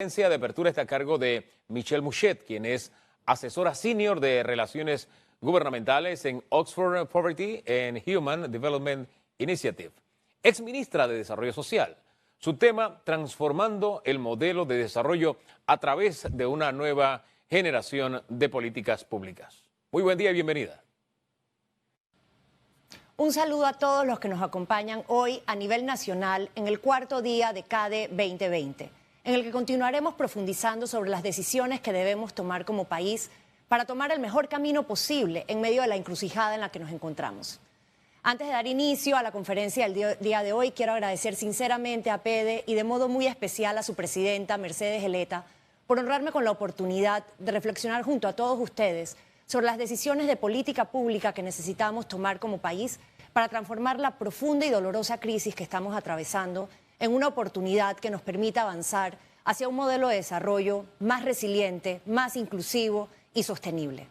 La conferencia de apertura está a cargo de Michelle Mouchet, quien es asesora senior de Relaciones Gubernamentales en Oxford Poverty and Human Development Initiative, ex ministra de Desarrollo Social. Su tema, transformando el modelo de desarrollo a través de una nueva generación de políticas públicas. Muy buen día y bienvenida. Un saludo a todos los que nos acompañan hoy a nivel nacional en el cuarto día de CADE 2020, en el que continuaremos profundizando sobre las decisiones que debemos tomar como país para tomar el mejor camino posible en medio de la encrucijada en la que nos encontramos. Antes de dar inicio a la conferencia del día de hoy, quiero agradecer sinceramente a PEDE y de modo muy especial a su presidenta, Mercedes Eleta, por honrarme con la oportunidad de reflexionar junto a todos ustedes sobre las decisiones de política pública que necesitamos tomar como país para transformar la profunda y dolorosa crisis que estamos atravesando en una oportunidad que nos permita avanzar hacia un modelo de desarrollo más resiliente, más inclusivo y sostenible.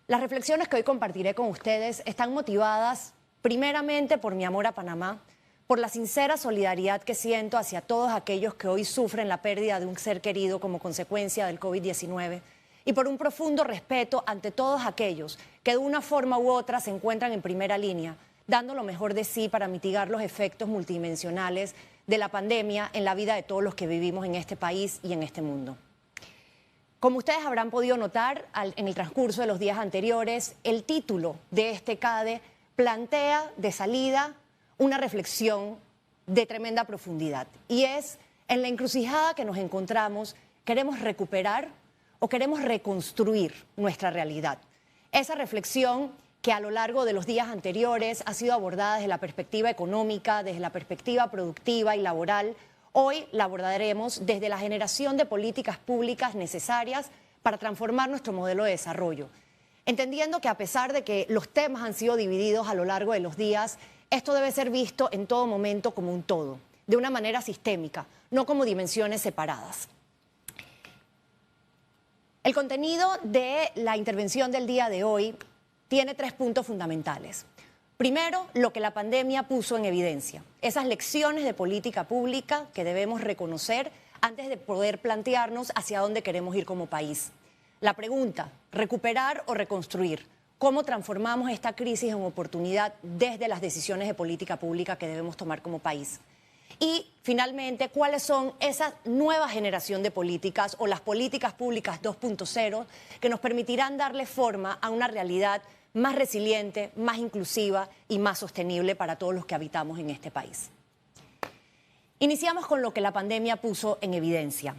Las reflexiones que hoy compartiré con ustedes están motivadas primeramente por mi amor a Panamá, por la sincera solidaridad que siento hacia todos aquellos que hoy sufren la pérdida de un ser querido como consecuencia del COVID-19 y por un profundo respeto ante todos aquellos que de una forma u otra se encuentran en primera línea, dando lo mejor de sí para mitigar los efectos multidimensionales de la pandemia en la vida de todos los que vivimos en este país y en este mundo. Como ustedes habrán podido notar en el transcurso de los días anteriores, el título de este CADE plantea de salida una reflexión de tremenda profundidad, y es: en la encrucijada que nos encontramos, ¿queremos recuperar o queremos reconstruir nuestra realidad? Esa reflexión que a lo largo de los días anteriores ha sido abordada desde la perspectiva económica, desde la perspectiva productiva y laboral, hoy la abordaremos desde la generación de políticas públicas necesarias para transformar nuestro modelo de desarrollo, entendiendo que a pesar de que los temas han sido divididos a lo largo de los días, esto debe ser visto en todo momento como un todo, de una manera sistémica, no como dimensiones separadas. El contenido de la intervención del día de hoy tiene 3 puntos fundamentales. Primero, lo que la pandemia puso en evidencia, esas lecciones de política pública que debemos reconocer antes de poder plantearnos hacia dónde queremos ir como país. La pregunta, ¿recuperar o reconstruir? ¿Cómo transformamos esta crisis en oportunidad desde las decisiones de política pública que debemos tomar como país? Y finalmente, ¿cuáles son esa nueva generación de políticas o las políticas públicas 2.0 que nos permitirán darle forma a una realidad más resiliente, más inclusiva y más sostenible para todos los que habitamos en este país? Iniciamos con lo que la pandemia puso en evidencia.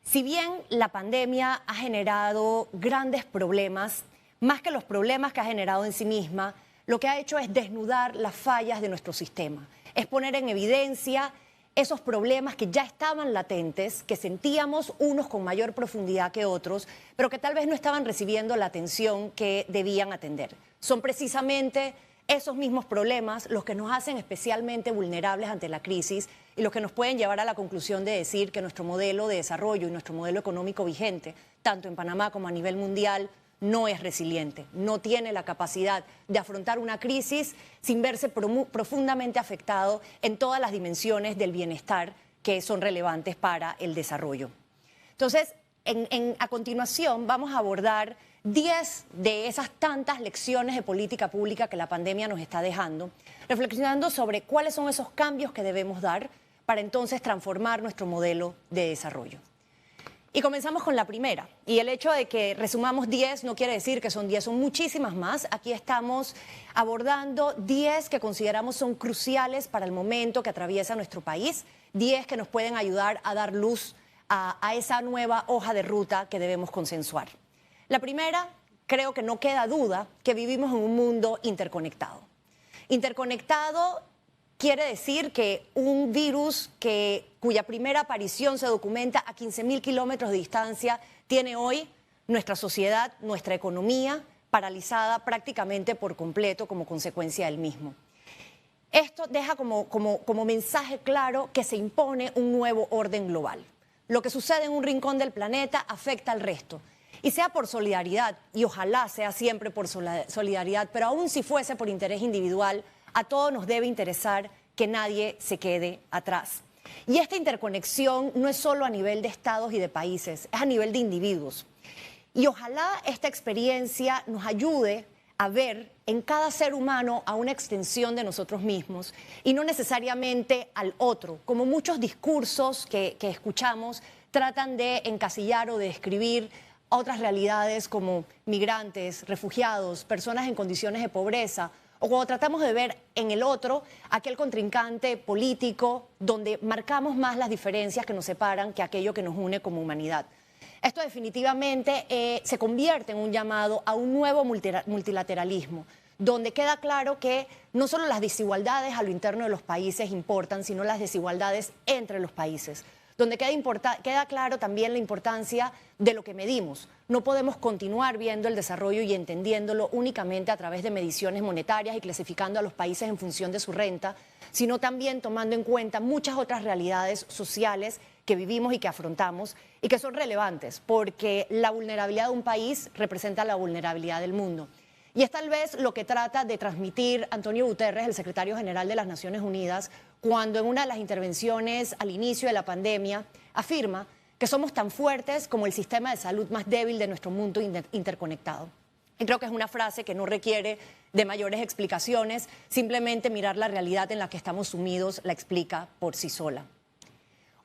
Si bien la pandemia ha generado grandes problemas, más que los problemas que ha generado en sí misma, lo que ha hecho es desnudar las fallas de nuestro sistema, es poner en evidencia esos problemas que ya estaban latentes, que sentíamos unos con mayor profundidad que otros, pero que tal vez no estaban recibiendo la atención que debían atender. Son precisamente esos mismos problemas los que nos hacen especialmente vulnerables ante la crisis y los que nos pueden llevar a la conclusión de decir que nuestro modelo de desarrollo y nuestro modelo económico vigente, tanto en Panamá como a nivel mundial, no es resiliente, no tiene la capacidad de afrontar una crisis sin verse profundamente afectado en todas las dimensiones del bienestar que son relevantes para el desarrollo. Entonces, a continuación vamos a abordar 10 de esas tantas lecciones de política pública que la pandemia nos está dejando, reflexionando sobre cuáles son esos cambios que debemos dar para entonces transformar nuestro modelo de desarrollo. Y comenzamos con la primera, y el hecho de que resumamos 10 no quiere decir que son 10, son muchísimas más. Aquí estamos abordando 10 que consideramos son cruciales para el momento que atraviesa nuestro país, 10 que nos pueden ayudar a dar luz a esa nueva hoja de ruta que debemos consensuar. La primera, creo que no queda duda que vivimos en un mundo interconectado. Interconectado quiere decir que un virus cuya primera aparición se documenta a 15.000 kilómetros de distancia tiene hoy nuestra sociedad, nuestra economía paralizada prácticamente por completo como consecuencia del mismo. Esto deja como mensaje claro que se impone un nuevo orden global. Lo que sucede en un rincón del planeta afecta al resto. Y sea por solidaridad, y ojalá sea siempre por solidaridad, pero aún si fuese por interés individual, a todos nos debe interesar que nadie se quede atrás. Y esta interconexión no es solo a nivel de estados y de países, es a nivel de individuos. Y ojalá esta experiencia nos ayude a ver en cada ser humano a una extensión de nosotros mismos y no necesariamente al otro, como muchos discursos que escuchamos tratan de encasillar o de describir otras realidades como migrantes, refugiados, personas en condiciones de pobreza, o cuando tratamos de ver en el otro aquel contrincante político donde marcamos más las diferencias que nos separan que aquello que nos une como humanidad. Esto definitivamente se convierte en un llamado a un nuevo multilateralismo, donde queda claro que no solo las desigualdades a lo interno de los países importan, sino las desigualdades entre los países, donde queda claro también la importancia de lo que medimos. No podemos continuar viendo el desarrollo y entendiéndolo únicamente a través de mediciones monetarias y clasificando a los países en función de su renta, sino también tomando en cuenta muchas otras realidades sociales que vivimos y que afrontamos y que son relevantes, porque la vulnerabilidad de un país representa la vulnerabilidad del mundo. Y es tal vez lo que trata de transmitir Antonio Guterres, el secretario general de las Naciones Unidas, cuando en una de las intervenciones al inicio de la pandemia afirma que somos tan fuertes como el sistema de salud más débil de nuestro mundo interconectado. Y creo que es una frase que no requiere de mayores explicaciones, simplemente mirar la realidad en la que estamos sumidos la explica por sí sola.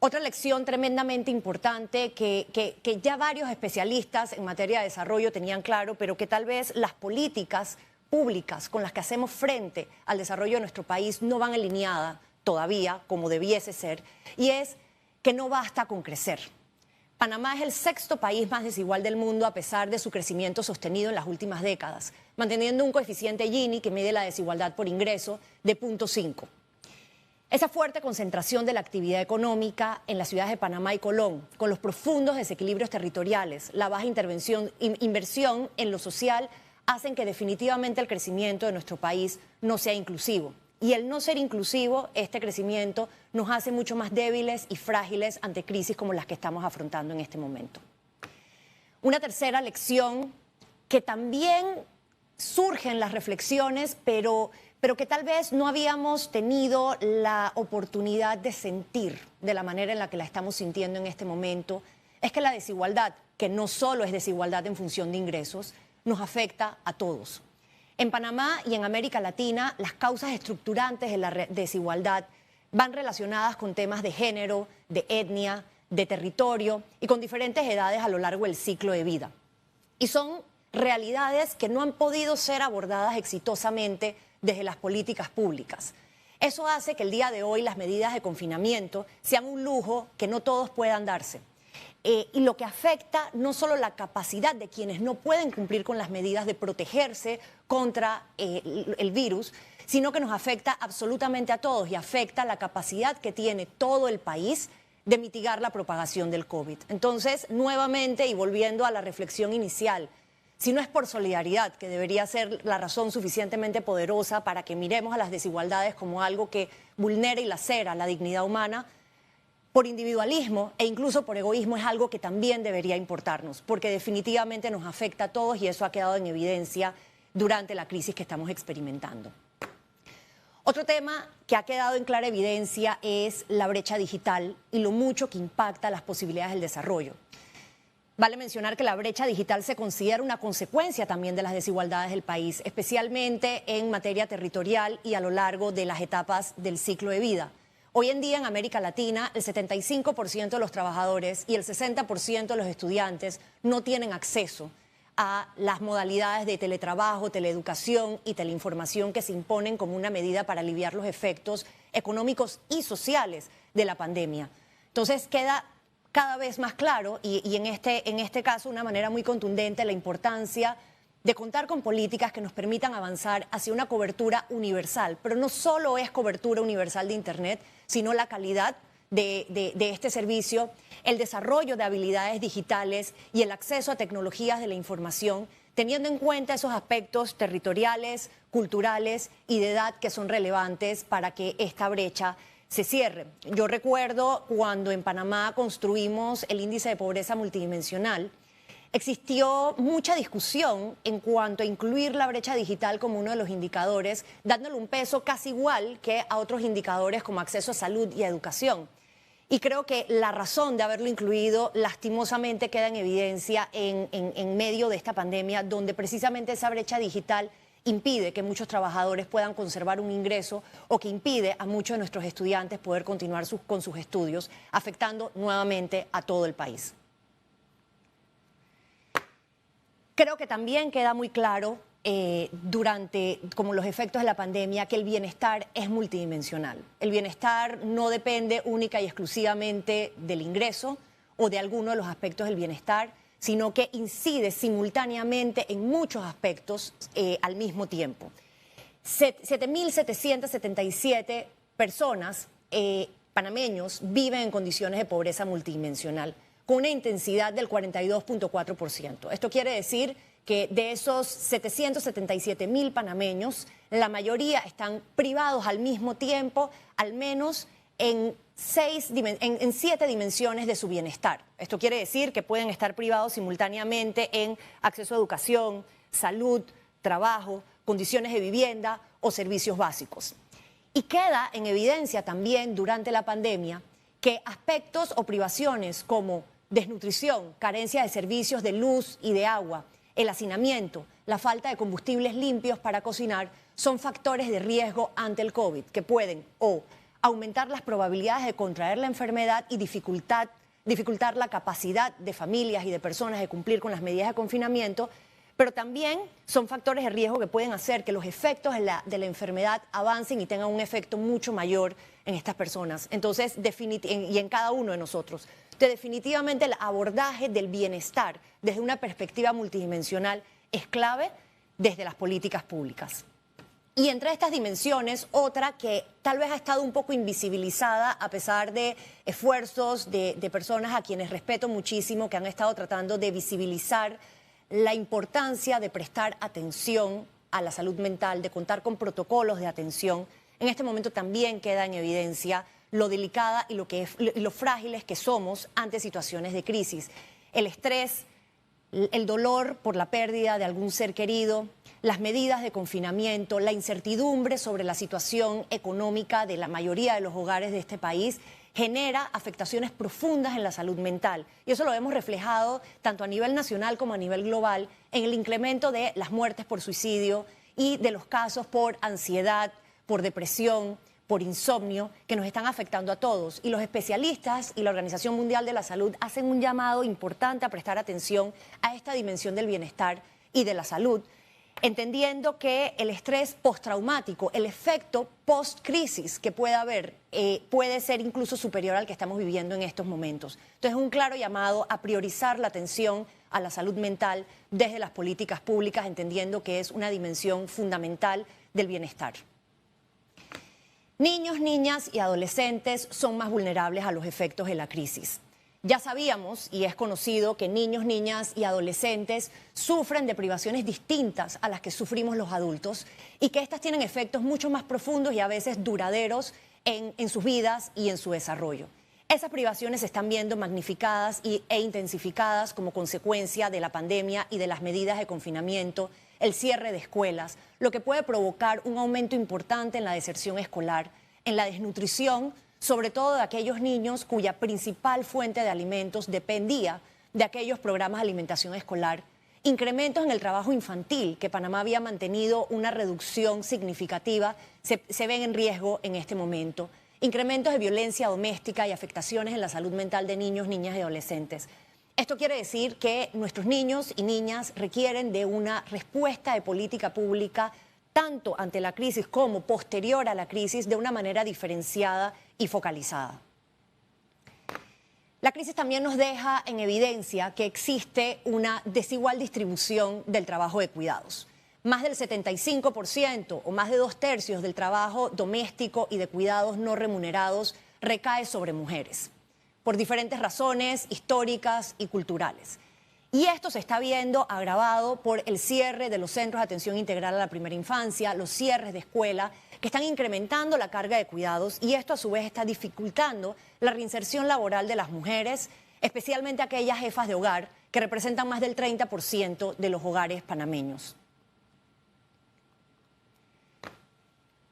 Otra lección tremendamente importante que ya varios especialistas en materia de desarrollo tenían claro, pero que tal vez las políticas públicas con las que hacemos frente al desarrollo de nuestro país no van alineadas todavía como debiese ser, y es que no basta con crecer. Panamá es el sexto país más desigual del mundo a pesar de su crecimiento sostenido en las últimas décadas, manteniendo un coeficiente Gini que mide la desigualdad por ingreso de 0.5. Esa fuerte concentración de la actividad económica en las ciudades de Panamá y Colón, con los profundos desequilibrios territoriales, la baja inversión en lo social, hacen que definitivamente el crecimiento de nuestro país no sea inclusivo. Y el no ser inclusivo, este crecimiento, nos hace mucho más débiles y frágiles ante crisis como las que estamos afrontando en este momento. Una tercera lección que también surge en las reflexiones, pero que tal vez no habíamos tenido la oportunidad de sentir de la manera en la que la estamos sintiendo en este momento, es que la desigualdad, que no solo es desigualdad en función de ingresos, nos afecta a todos. En Panamá y en América Latina, las causas estructurantes de la desigualdad van relacionadas con temas de género, de etnia, de territorio y con diferentes edades a lo largo del ciclo de vida. Y son realidades que no han podido ser abordadas exitosamente desde las políticas públicas. Eso hace que el día de hoy las medidas de confinamiento sean un lujo que no todos puedan darse. Y lo que afecta no solo la capacidad de quienes no pueden cumplir con las medidas de protegerse contra el virus, sino que nos afecta absolutamente a todos y afecta la capacidad que tiene todo el país de mitigar la propagación del COVID. Entonces, nuevamente, y volviendo a la reflexión inicial, si no es por solidaridad, que debería ser la razón suficientemente poderosa para que miremos a las desigualdades como algo que vulnera y lacera la dignidad humana, por individualismo e incluso por egoísmo es algo que también debería importarnos, porque definitivamente nos afecta a todos y eso ha quedado en evidencia durante la crisis que estamos experimentando. Otro tema que ha quedado en clara evidencia es la brecha digital y lo mucho que impacta las posibilidades del desarrollo. Vale mencionar que la brecha digital se considera una consecuencia también de las desigualdades del país, especialmente en materia territorial y a lo largo de las etapas del ciclo de vida. Hoy en día en América Latina, el 75% de los trabajadores y el 60% de los estudiantes no tienen acceso a las modalidades de teletrabajo, teleeducación y teleinformación que se imponen como una medida para aliviar los efectos económicos y sociales de la pandemia. Entonces queda cada vez más claro y en este caso una manera muy contundente la importancia de contar con políticas que nos permitan avanzar hacia una cobertura universal, pero no solo es cobertura universal de Internet, sino la calidad de este servicio, el desarrollo de habilidades digitales y el acceso a tecnologías de la información, teniendo en cuenta esos aspectos territoriales, culturales y de edad que son relevantes para que esta brecha se cierre. Yo recuerdo cuando en Panamá construimos el índice de pobreza multidimensional, existió mucha discusión en cuanto a incluir la brecha digital como uno de los indicadores, dándole un peso casi igual que a otros indicadores como acceso a salud y a educación. Y creo que la razón de haberlo incluido lastimosamente queda en evidencia en medio de esta pandemia, donde precisamente esa brecha digital impide que muchos trabajadores puedan conservar un ingreso o que impide a muchos de nuestros estudiantes poder continuar con sus estudios, afectando nuevamente a todo el país. Creo que también queda muy claro durante como los efectos de la pandemia que el bienestar es multidimensional. El bienestar no depende única y exclusivamente del ingreso o de alguno de los aspectos del bienestar, sino que incide simultáneamente en muchos aspectos al mismo tiempo. 7.777 personas panameños viven en condiciones de pobreza multidimensional, con una intensidad del 42.4%. Esto quiere decir que de esos 777.000 panameños, la mayoría están privados al mismo tiempo, al menos en 7 dimensiones de su bienestar. Esto quiere decir que pueden estar privados simultáneamente en acceso a educación, salud, trabajo, condiciones de vivienda o servicios básicos. Y queda en evidencia también durante la pandemia que aspectos o privaciones como desnutrición, carencia de servicios de luz y de agua, el hacinamiento, la falta de combustibles limpios para cocinar son factores de riesgo ante el COVID que pueden o aumentar las probabilidades de contraer la enfermedad y dificultar la capacidad de familias y de personas de cumplir con las medidas de confinamiento, pero también son factores de riesgo que pueden hacer que los efectos de la enfermedad avancen y tengan un efecto mucho mayor en estas personas. Entonces, y en cada uno de nosotros. Definitivamente el abordaje del bienestar desde una perspectiva multidimensional es clave desde las políticas públicas. Y entre estas dimensiones, otra que tal vez ha estado un poco invisibilizada a pesar de esfuerzos de personas a quienes respeto muchísimo, que han estado tratando de visibilizar la importancia de prestar atención a la salud mental, de contar con protocolos de atención. En este momento también queda en evidencia lo delicada y lo frágiles que somos ante situaciones de crisis. El estrés, el dolor por la pérdida de algún ser querido, las medidas de confinamiento, la incertidumbre sobre la situación económica de la mayoría de los hogares de este país genera afectaciones profundas en la salud mental. Y eso lo hemos reflejado tanto a nivel nacional como a nivel global en el incremento de las muertes por suicidio y de los casos por ansiedad, por depresión, por insomnio, que nos están afectando a todos. Y los especialistas y la Organización Mundial de la Salud hacen un llamado importante a prestar atención a esta dimensión del bienestar y de la salud, entendiendo que el estrés postraumático, el efecto post-crisis que puede haber, puede ser incluso superior al que estamos viviendo en estos momentos. Entonces, un claro llamado a priorizar la atención a la salud mental desde las políticas públicas, entendiendo que es una dimensión fundamental del bienestar. Niños, niñas y adolescentes son más vulnerables a los efectos de la crisis. Ya sabíamos y es conocido que niños, niñas y adolescentes sufren de privaciones distintas a las que sufrimos los adultos y que estas tienen efectos mucho más profundos y a veces duraderos en sus vidas y en su desarrollo. Esas privaciones se están viendo magnificadas e intensificadas como consecuencia de la pandemia y de las medidas de confinamiento, el cierre de escuelas, lo que puede provocar un aumento importante en la deserción escolar, en la desnutrición, sobre todo de aquellos niños cuya principal fuente de alimentos dependía de aquellos programas de alimentación escolar, incrementos en el trabajo infantil, que Panamá había mantenido una reducción significativa, se ven en riesgo en este momento, incrementos de violencia doméstica y afectaciones en la salud mental de niños, niñas y adolescentes. Esto quiere decir que nuestros niños y niñas requieren de una respuesta de política pública tanto ante la crisis como posterior a la crisis de una manera diferenciada y focalizada. La crisis también nos deja en evidencia que existe una desigual distribución del trabajo de cuidados. Más del 75% o más de 2/3 del trabajo doméstico y de cuidados no remunerados recae sobre mujeres, por diferentes razones históricas y culturales. Y esto se está viendo agravado por el cierre de los centros de atención integral a la primera infancia, los cierres de escuela, que están incrementando la carga de cuidados y esto a su vez está dificultando la reinserción laboral de las mujeres, especialmente aquellas jefas de hogar que representan más del 30% de los hogares panameños.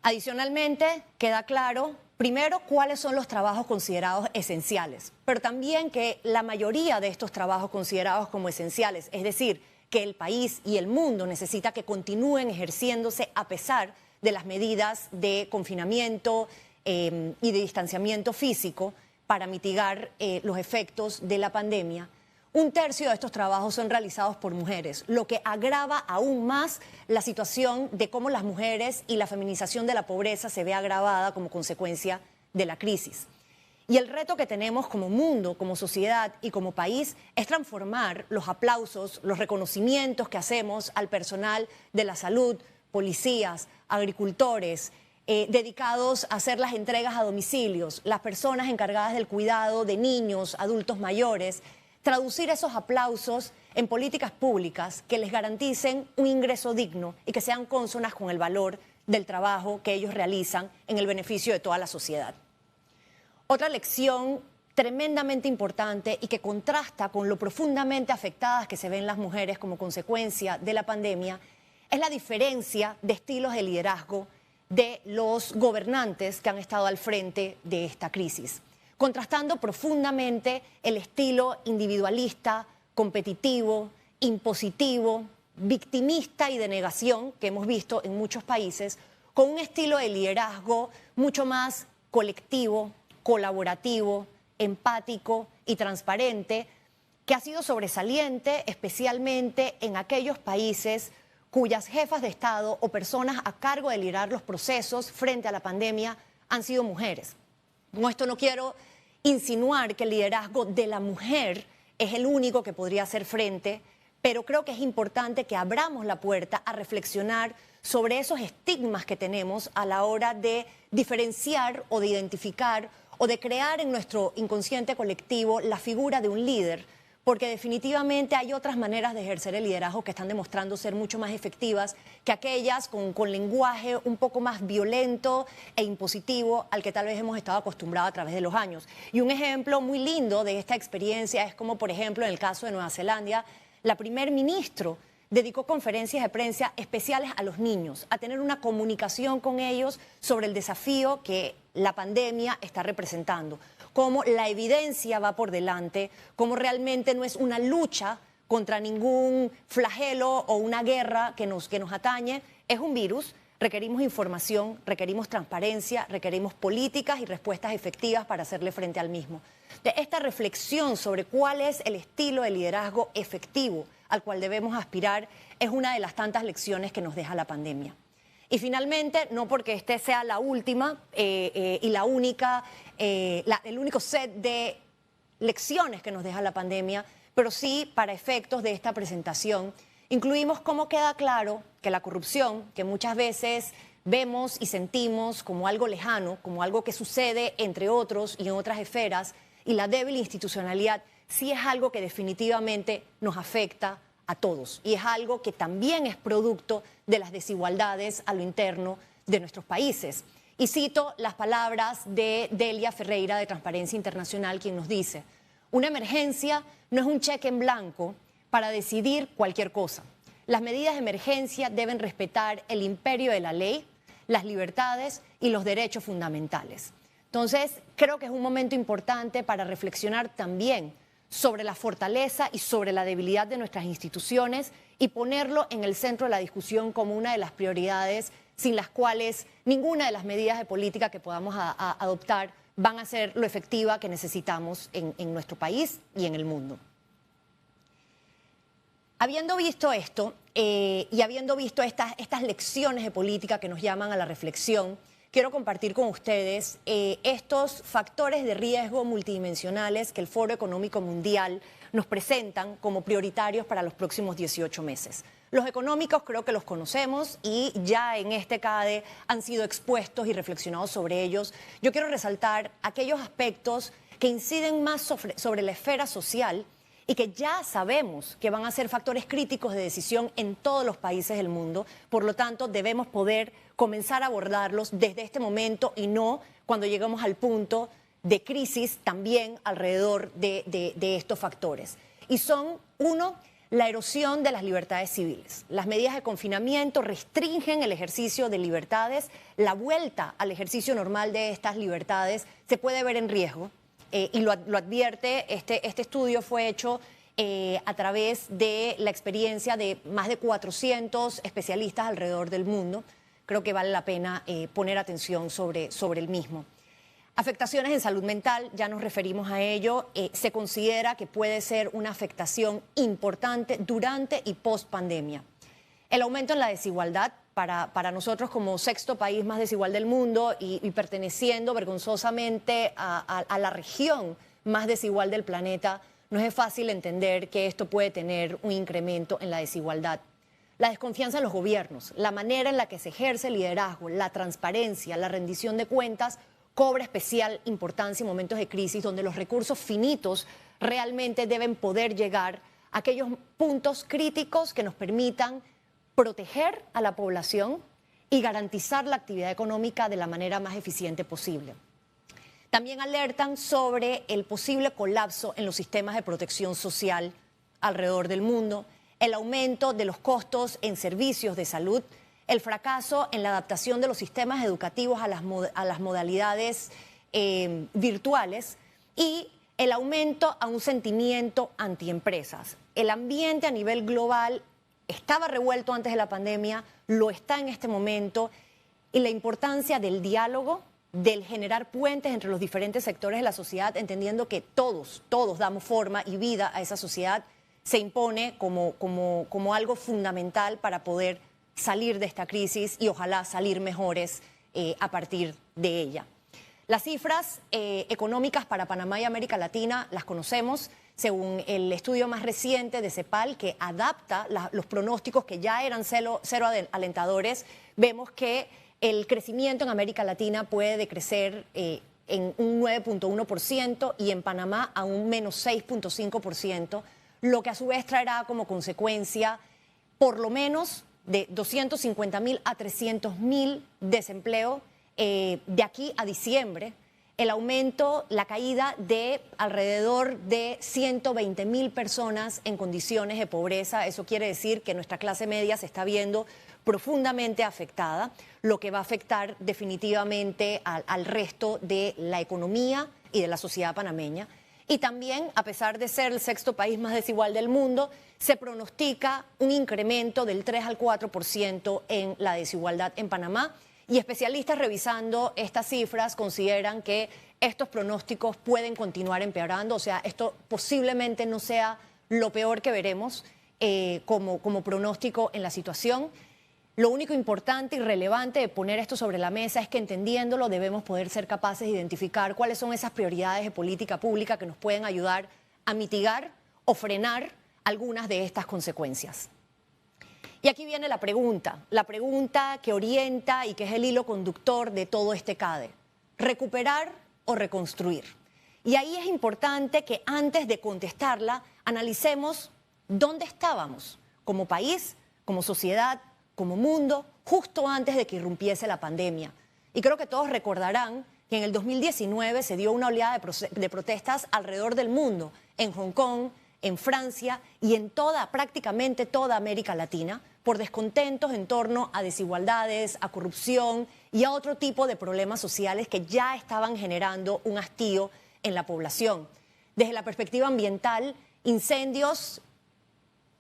Adicionalmente, queda claro Primero, cuáles son los trabajos considerados esenciales, pero también que la mayoría de estos trabajos considerados como esenciales, es decir, que el país y el mundo necesita que continúen ejerciéndose a pesar de las medidas de confinamiento y de distanciamiento físico para mitigar los efectos de la pandemia. Un tercio de estos trabajos son realizados por mujeres, lo que agrava aún más la situación de cómo las mujeres y la feminización de la pobreza se ve agravada como consecuencia de la crisis. Y el reto que tenemos como mundo, como sociedad y como país es transformar los aplausos, los reconocimientos que hacemos al personal de la salud, policías, agricultores, dedicados a hacer las entregas a domicilios, las personas encargadas del cuidado de niños, adultos mayores, traducir esos aplausos en políticas públicas que les garanticen un ingreso digno y que sean cónsonas con el valor del trabajo que ellos realizan en el beneficio de toda la sociedad. Otra lección tremendamente importante y que contrasta con lo profundamente afectadas que se ven las mujeres como consecuencia de la pandemia es la diferencia de estilos de liderazgo de los gobernantes que han estado al frente de esta crisis, contrastando profundamente el estilo individualista, competitivo, impositivo, victimista y de negación que hemos visto en muchos países, con un estilo de liderazgo mucho más colectivo, colaborativo, empático y transparente, que ha sido sobresaliente especialmente en aquellos países cuyas jefas de Estado o personas a cargo de liderar los procesos frente a la pandemia han sido mujeres. Con esto no quiero insinuar que el liderazgo de la mujer es el único que podría hacer frente, pero creo que es importante que abramos la puerta a reflexionar sobre esos estigmas que tenemos a la hora de diferenciar o de identificar o de crear en nuestro inconsciente colectivo la figura de un líder, porque definitivamente hay otras maneras de ejercer el liderazgo que están demostrando ser mucho más efectivas que aquellas con lenguaje un poco más violento e impositivo al que tal vez hemos estado acostumbrados a través de los años. Y un ejemplo muy lindo de esta experiencia es como, por ejemplo, en el caso de Nueva Zelanda, la primer ministro dedicó conferencias de prensa especiales a los niños, a tener una comunicación con ellos sobre el desafío que la pandemia está representando, cómo la evidencia va por delante, cómo realmente no es una lucha contra ningún flagelo o una guerra que nos atañe, es un virus. Requerimos información, requerimos transparencia, requerimos políticas y respuestas efectivas para hacerle frente al mismo. De esta reflexión sobre cuál es el estilo de liderazgo efectivo al cual debemos aspirar es una de las tantas lecciones que nos deja la pandemia. Y finalmente, no porque este sea la última y el único set de lecciones que nos deja la pandemia, pero sí para efectos de esta presentación, incluimos cómo queda claro que la corrupción, que muchas veces vemos y sentimos como algo lejano, como algo que sucede entre otros y en otras esferas, y la débil institucionalidad sí es algo que definitivamente nos afecta a todos y es algo que también es producto de las desigualdades a lo interno de nuestros países. Y cito las palabras de Delia Ferreira de Transparencia Internacional, quien nos dice: una emergencia no es un cheque en blanco para decidir cualquier cosa. Las medidas de emergencia deben respetar el imperio de la ley, las libertades y los derechos fundamentales. Entonces, creo que es un momento importante para reflexionar también sobre la fortaleza y sobre la debilidad de nuestras instituciones y ponerlo en el centro de la discusión como una de las prioridades sin las cuales ninguna de las medidas de política que podamos adoptar van a ser lo efectiva que necesitamos en nuestro país y en el mundo. Habiendo visto esto y habiendo visto estas lecciones de política que nos llaman a la reflexión, quiero compartir con ustedes estos factores de riesgo multidimensionales que el Foro Económico Mundial nos presentan como prioritarios para los próximos 18 meses. Los económicos creo que los conocemos y ya en este CADE han sido expuestos y reflexionados sobre ellos. Yo quiero resaltar aquellos aspectos que inciden más sobre la esfera social y que ya sabemos que van a ser factores críticos de decisión en todos los países del mundo. Por lo tanto, debemos poder comenzar a abordarlos desde este momento y no cuando lleguemos al punto de crisis también alrededor de estos factores. Y son, uno, la erosión de las libertades civiles. Las medidas de confinamiento restringen el ejercicio de libertades. La vuelta al ejercicio normal de estas libertades se puede ver en riesgo y lo advierte. Este estudio fue hecho a través de la experiencia de más de 400 especialistas alrededor del mundo. Creo que vale la pena poner atención sobre el mismo. Afectaciones en salud mental, ya nos referimos a ello. Se considera que puede ser una afectación importante durante y post pandemia. El aumento en la desigualdad, para nosotros como sexto país más desigual del mundo y perteneciendo vergonzosamente a la región más desigual del planeta, no es fácil entender que esto puede tener un incremento en la desigualdad. La desconfianza en los gobiernos, la manera en la que se ejerce el liderazgo, la transparencia, la rendición de cuentas, cobra especial importancia en momentos de crisis donde los recursos finitos realmente deben poder llegar a aquellos puntos críticos que nos permitan proteger a la población y garantizar la actividad económica de la manera más eficiente posible. También alertan sobre el posible colapso en los sistemas de protección social alrededor del mundo, el aumento de los costos en servicios de salud, el fracaso en la adaptación de los sistemas educativos a las modalidades virtuales y el aumento a un sentimiento antiempresas. El ambiente a nivel global estaba revuelto antes de la pandemia, lo está en este momento, y la importancia del diálogo, del generar puentes entre los diferentes sectores de la sociedad, entendiendo que todos damos forma y vida a esa sociedad, se impone como algo fundamental para poder salir de esta crisis y ojalá salir mejores a partir de ella. Las cifras económicas para Panamá y América Latina las conocemos según el estudio más reciente de CEPAL, que adapta los pronósticos que ya eran cero alentadores. Vemos que el crecimiento en América Latina puede decrecer en un 9.1% y en Panamá a un menos 6.5%, lo que a su vez traerá como consecuencia por lo menos de 250.000 a 300.000 desempleo de aquí a diciembre, el aumento, la caída de alrededor de 120.000 personas en condiciones de pobreza. Eso quiere decir que nuestra clase media se está viendo profundamente afectada, lo que va a afectar definitivamente al resto de la economía y de la sociedad panameña. Y también, a pesar de ser el sexto país más desigual del mundo, se pronostica un incremento del 3 al 4% en la desigualdad en Panamá. Y especialistas revisando estas cifras consideran que estos pronósticos pueden continuar empeorando. O sea, esto posiblemente no sea lo peor que veremos como pronóstico en la situación. Lo único importante y relevante de poner esto sobre la mesa es que, entendiéndolo, debemos poder ser capaces de identificar cuáles son esas prioridades de política pública que nos pueden ayudar a mitigar o frenar algunas de estas consecuencias. Y aquí viene la pregunta que orienta y que es el hilo conductor de todo este CADE: ¿recuperar o reconstruir? Y ahí es importante que antes de contestarla analicemos dónde estábamos como país, como sociedad, como mundo, justo antes de que irrumpiese la pandemia. Y creo que todos recordarán que en el 2019 se dio una oleada de protestas alrededor del mundo, en Hong Kong, en Francia y en prácticamente toda América Latina, por descontentos en torno a desigualdades, a corrupción y a otro tipo de problemas sociales que ya estaban generando un hastío en la población. Desde la perspectiva ambiental, incendios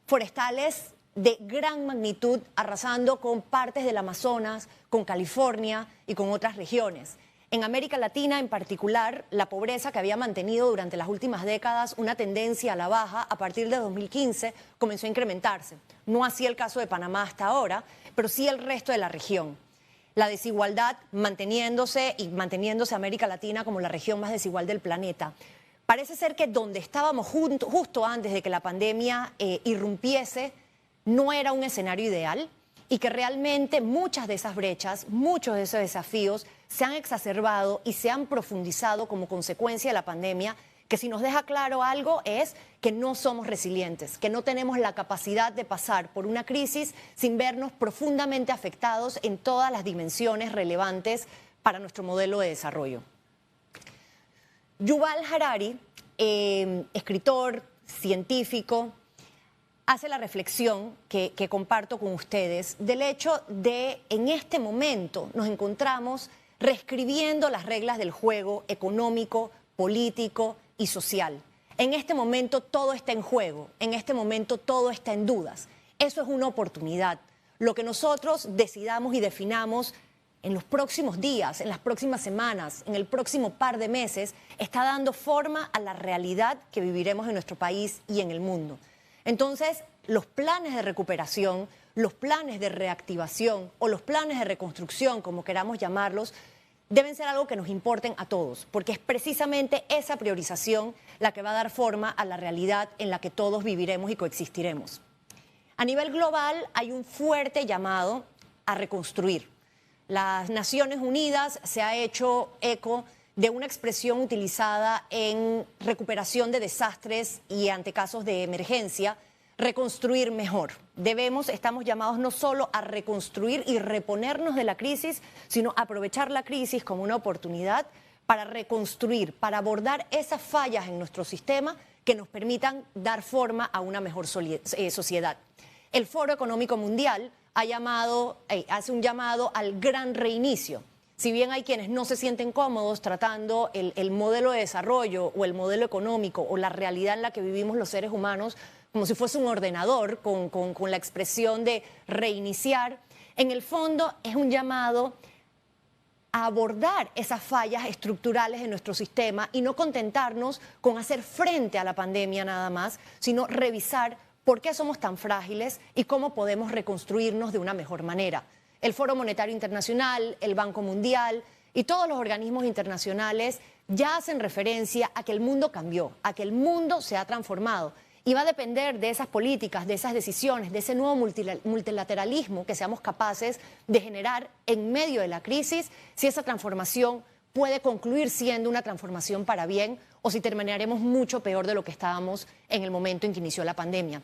forestales de gran magnitud arrasando con partes del Amazonas, con California y con otras regiones. En América Latina, en particular, la pobreza, que había mantenido durante las últimas décadas una tendencia a la baja, a partir de 2015 comenzó a incrementarse. No así el caso de Panamá hasta ahora, pero sí el resto de la región. La desigualdad manteniéndose América Latina como la región más desigual del planeta. Parece ser que donde estábamos justo antes de que la pandemia irrumpiese no era un escenario ideal y que realmente muchas de esas brechas, muchos de esos desafíos se han exacerbado y se han profundizado como consecuencia de la pandemia, que si nos deja claro algo es que no somos resilientes, que no tenemos la capacidad de pasar por una crisis sin vernos profundamente afectados en todas las dimensiones relevantes para nuestro modelo de desarrollo. Yuval Harari, escritor, científico, hace la reflexión que comparto con ustedes del hecho de en este momento nos encontramos reescribiendo las reglas del juego económico, político y social. En este momento todo está en juego, en este momento todo está en dudas. Eso es una oportunidad. Lo que nosotros decidamos y definamos en los próximos días, en las próximas semanas, en el próximo par de meses, está dando forma a la realidad que viviremos en nuestro país y en el mundo. Entonces, los planes de recuperación, los planes de reactivación o los planes de reconstrucción, como queramos llamarlos, deben ser algo que nos importen a todos, porque es precisamente esa priorización la que va a dar forma a la realidad en la que todos viviremos y coexistiremos. A nivel global hay un fuerte llamado a reconstruir. Las Naciones Unidas se ha hecho eco de una expresión utilizada en recuperación de desastres y ante casos de emergencia, reconstruir mejor. Estamos llamados no solo a reconstruir y reponernos de la crisis, sino a aprovechar la crisis como una oportunidad para reconstruir, para abordar esas fallas en nuestro sistema que nos permitan dar forma a una mejor sociedad. El Foro Económico Mundial hace un llamado al gran reinicio. Si bien hay quienes no se sienten cómodos tratando el modelo de desarrollo o el modelo económico o la realidad en la que vivimos los seres humanos como si fuese un ordenador con la expresión de reiniciar, en el fondo es un llamado a abordar esas fallas estructurales en nuestro sistema y no contentarnos con hacer frente a la pandemia nada más, sino revisar por qué somos tan frágiles y cómo podemos reconstruirnos de una mejor manera. El Foro Monetario Internacional, el Banco Mundial y todos los organismos internacionales ya hacen referencia a que el mundo cambió, a que el mundo se ha transformado. Y va a depender de esas políticas, de esas decisiones, de ese nuevo multilateralismo que seamos capaces de generar en medio de la crisis, si esa transformación puede concluir siendo una transformación para bien o si terminaremos mucho peor de lo que estábamos en el momento en que inició la pandemia.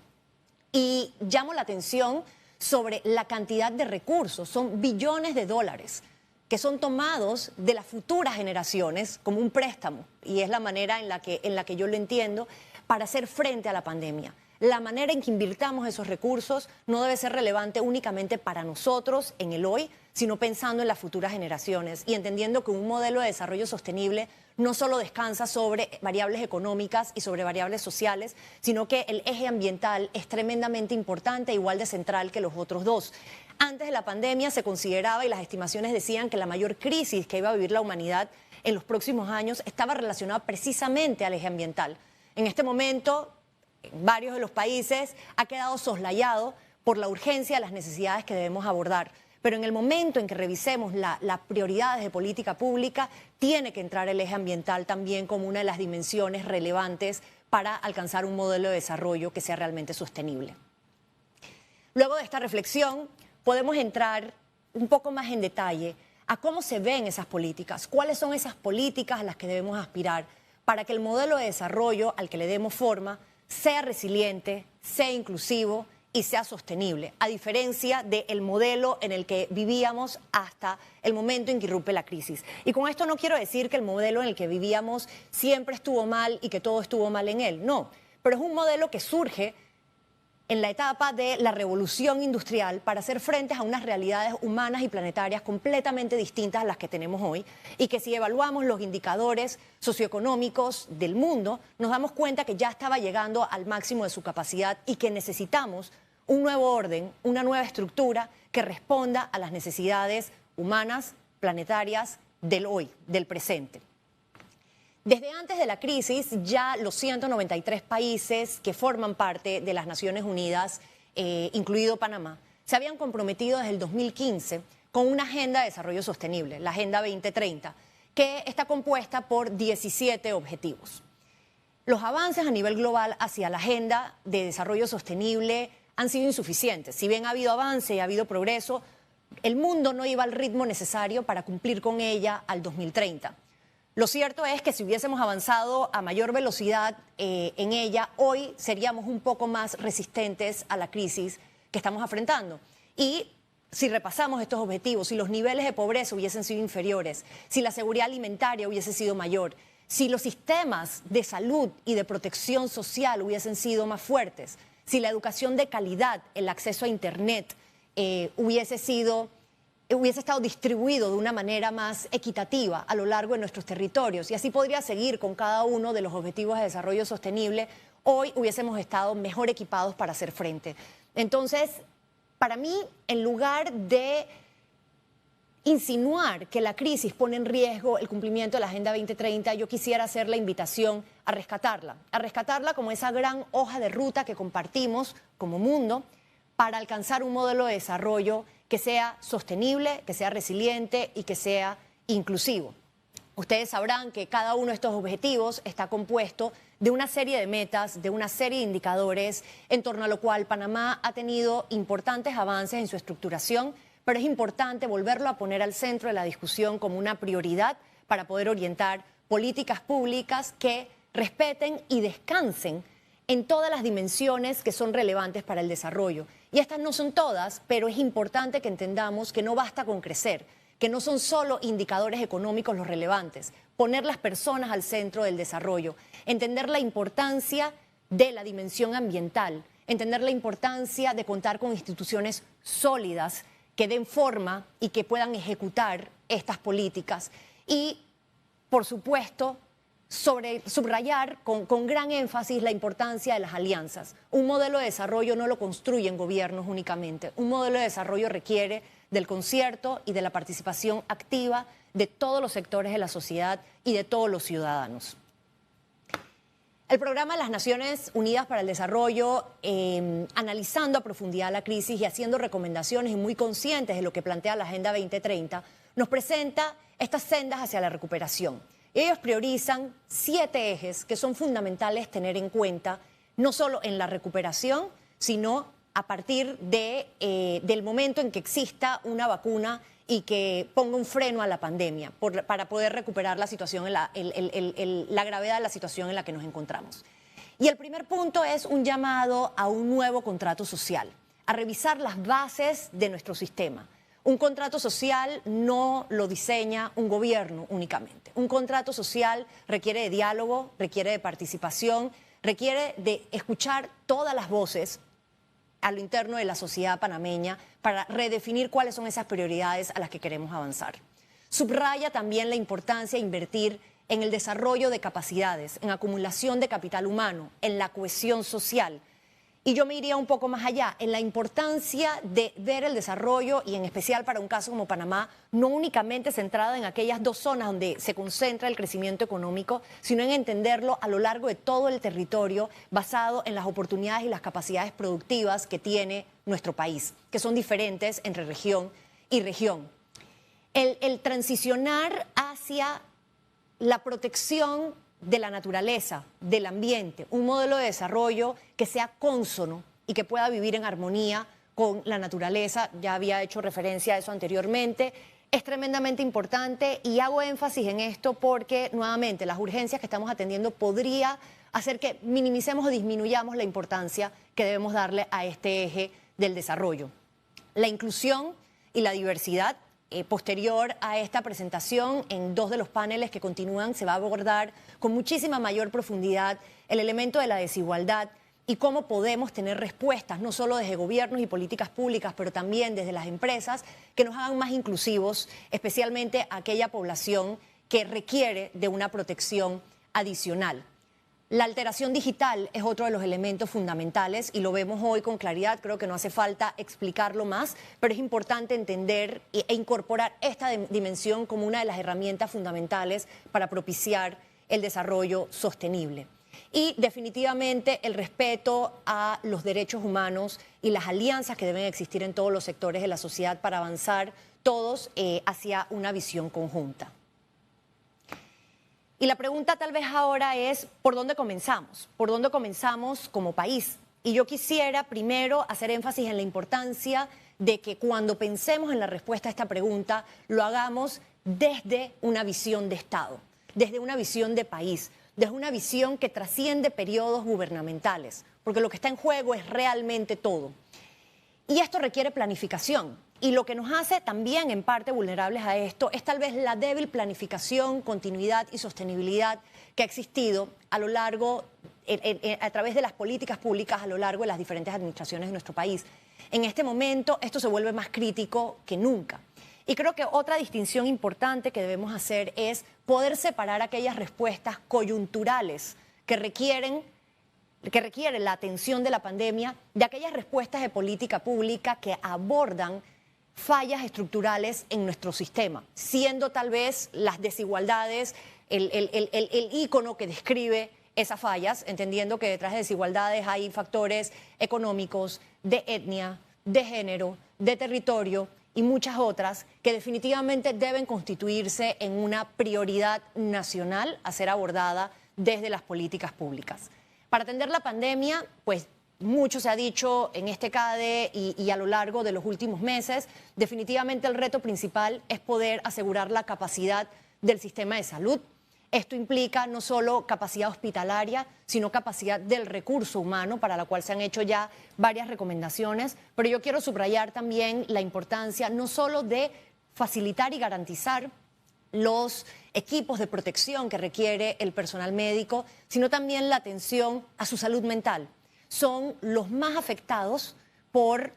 Y llamo la atención sobre la cantidad de recursos, son billones de dólares que son tomados de las futuras generaciones como un préstamo, y es la manera en la que yo lo entiendo, para hacer frente a la pandemia. La manera en que invirtamos esos recursos no debe ser relevante únicamente para nosotros en el hoy, sino pensando en las futuras generaciones y entendiendo que un modelo de desarrollo sostenible no solo descansa sobre variables económicas y sobre variables sociales, sino que el eje ambiental es tremendamente importante, igual de central que los otros dos. Antes de la pandemia se consideraba y las estimaciones decían que la mayor crisis que iba a vivir la humanidad en los próximos años estaba relacionada precisamente al eje ambiental. En este momento, en varios de los países ha quedado soslayado por la urgencia de las necesidades que debemos abordar. Pero en el momento en que revisemos las prioridades de política pública, tiene que entrar el eje ambiental también como una de las dimensiones relevantes para alcanzar un modelo de desarrollo que sea realmente sostenible. Luego de esta reflexión, podemos entrar un poco más en detalle a cómo se ven esas políticas, cuáles son esas políticas a las que debemos aspirar para que el modelo de desarrollo al que le demos forma sea resiliente, sea inclusivo y sea sostenible, a diferencia del modelo en el que vivíamos hasta el momento en que irrumpe la crisis. Y con esto no quiero decir que el modelo en el que vivíamos siempre estuvo mal y que todo estuvo mal en él, no, pero es un modelo que surge en la etapa de la revolución industrial para hacer frente a unas realidades humanas y planetarias completamente distintas a las que tenemos hoy y que si evaluamos los indicadores socioeconómicos del mundo, nos damos cuenta que ya estaba llegando al máximo de su capacidad y que necesitamos un nuevo orden, una nueva estructura que responda a las necesidades humanas, planetarias del hoy, del presente. Desde antes de la crisis, ya los 193 países que forman parte de las Naciones Unidas, incluido Panamá, se habían comprometido desde el 2015 con una agenda de desarrollo sostenible, la Agenda 2030, que está compuesta por 17 objetivos. Los avances a nivel global hacia la agenda de desarrollo sostenible han sido insuficientes. Si bien ha habido avance y ha habido progreso, el mundo no iba al ritmo necesario para cumplir con ella al 2030. Lo cierto es que si hubiésemos avanzado a mayor velocidad en ella, hoy seríamos un poco más resistentes a la crisis que estamos enfrentando. Y si repasamos estos objetivos, si los niveles de pobreza hubiesen sido inferiores, si la seguridad alimentaria hubiese sido mayor, si los sistemas de salud y de protección social hubiesen sido más fuertes, si la educación de calidad, el acceso a Internet hubiese estado distribuido de una manera más equitativa a lo largo de nuestros territorios. Y así podría seguir con cada uno de los objetivos de desarrollo sostenible. Hoy hubiésemos estado mejor equipados para hacer frente. Entonces, para mí, en lugar de insinuar que la crisis pone en riesgo el cumplimiento de la Agenda 2030, yo quisiera hacer la invitación a rescatarla como esa gran hoja de ruta que compartimos como mundo para alcanzar un modelo de desarrollo que sea sostenible, que sea resiliente y que sea inclusivo. Ustedes sabrán que cada uno de estos objetivos está compuesto de una serie de metas, de una serie de indicadores, en torno a lo cual Panamá ha tenido importantes avances en su estructuración, pero es importante volverlo a poner al centro de la discusión como una prioridad para poder orientar políticas públicas que respeten y descansen en todas las dimensiones que son relevantes para el desarrollo. Y estas no son todas, pero es importante que entendamos que no basta con crecer, que no son solo indicadores económicos los relevantes, poner las personas al centro del desarrollo, entender la importancia de la dimensión ambiental, entender la importancia de contar con instituciones sólidas que den forma y que puedan ejecutar estas políticas. Y, por supuesto, subrayar con gran énfasis la importancia de las alianzas. Un modelo de desarrollo no lo construyen gobiernos únicamente. Un modelo de desarrollo requiere del concierto y de la participación activa de todos los sectores de la sociedad y de todos los ciudadanos. El programa de las Naciones Unidas para el Desarrollo, analizando a profundidad la crisis y haciendo recomendaciones y muy conscientes de lo que plantea la Agenda 2030, nos presenta estas sendas hacia la recuperación. Ellos priorizan 7 ejes que son fundamentales tener en cuenta, no solo en la recuperación, sino a partir del momento en que exista una vacuna y que ponga un freno a la pandemia para poder recuperar la situación, la gravedad de la situación en la que nos encontramos. Y el primer punto es un llamado a un nuevo contrato social, a revisar las bases de nuestro sistema. Un contrato social no lo diseña un gobierno únicamente. Un contrato social requiere de diálogo, requiere de participación, requiere de escuchar todas las voces a lo interno de la sociedad panameña para redefinir cuáles son esas prioridades a las que queremos avanzar. Subraya también la importancia de invertir en el desarrollo de capacidades, en acumulación de capital humano, en la cohesión social. Y yo me iría un poco más allá, en la importancia de ver el desarrollo, y en especial para un caso como Panamá, no únicamente centrada en aquellas 2 zonas donde se concentra el crecimiento económico, sino en entenderlo a lo largo de todo el territorio, basado en las oportunidades y las capacidades productivas que tiene nuestro país, que son diferentes entre región y región. El transicionar hacia la protección de la naturaleza, del ambiente, un modelo de desarrollo que sea cónsono y que pueda vivir en armonía con la naturaleza, ya había hecho referencia a eso anteriormente, es tremendamente importante y hago énfasis en esto porque, nuevamente, las urgencias que estamos atendiendo podría hacer que minimicemos o disminuyamos la importancia que debemos darle a este eje del desarrollo. La inclusión y la diversidad. Posterior a esta presentación, en 2 de los paneles que continúan, se va a abordar con muchísima mayor profundidad el elemento de la desigualdad y cómo podemos tener respuestas, no solo desde gobiernos y políticas públicas, pero también desde las empresas, que nos hagan más inclusivos, especialmente a aquella población que requiere de una protección adicional. La alteración digital es otro de los elementos fundamentales y lo vemos hoy con claridad, creo que no hace falta explicarlo más, pero es importante entender e incorporar esta dimensión como una de las herramientas fundamentales para propiciar el desarrollo sostenible. Y definitivamente el respeto a los derechos humanos y las alianzas que deben existir en todos los sectores de la sociedad para avanzar todos hacia una visión conjunta. Y la pregunta tal vez ahora es, ¿por dónde comenzamos? ¿Por dónde comenzamos como país? Y yo quisiera primero hacer énfasis en la importancia de que cuando pensemos en la respuesta a esta pregunta, lo hagamos desde una visión de Estado, desde una visión de país, desde una visión que trasciende periodos gubernamentales, porque lo que está en juego es realmente todo. Y esto requiere planificación. Y lo que nos hace también en parte vulnerables a esto es tal vez la débil planificación, continuidad y sostenibilidad que ha existido a lo largo a través de las políticas públicas a lo largo de las diferentes administraciones de nuestro país. En este momento esto se vuelve más crítico que nunca. Y creo que otra distinción importante que debemos hacer es poder separar aquellas respuestas coyunturales que requieren la atención de la pandemia de aquellas respuestas de política pública que abordan fallas estructurales en nuestro sistema, siendo tal vez las desigualdades el ícono que describe esas fallas, entendiendo que detrás de desigualdades hay factores económicos, de etnia, de género, de territorio y muchas otras que definitivamente deben constituirse en una prioridad nacional a ser abordada desde las políticas públicas. Para atender la pandemia, pues mucho se ha dicho en este CADE y a lo largo de los últimos meses. Definitivamente el reto principal es poder asegurar la capacidad del sistema de salud. Esto implica no solo capacidad hospitalaria, sino capacidad del recurso humano, para la cual se han hecho ya varias recomendaciones. Pero yo quiero subrayar también la importancia no solo de facilitar y garantizar los equipos de protección que requiere el personal médico, sino también la atención a su salud mental. Son los más afectados por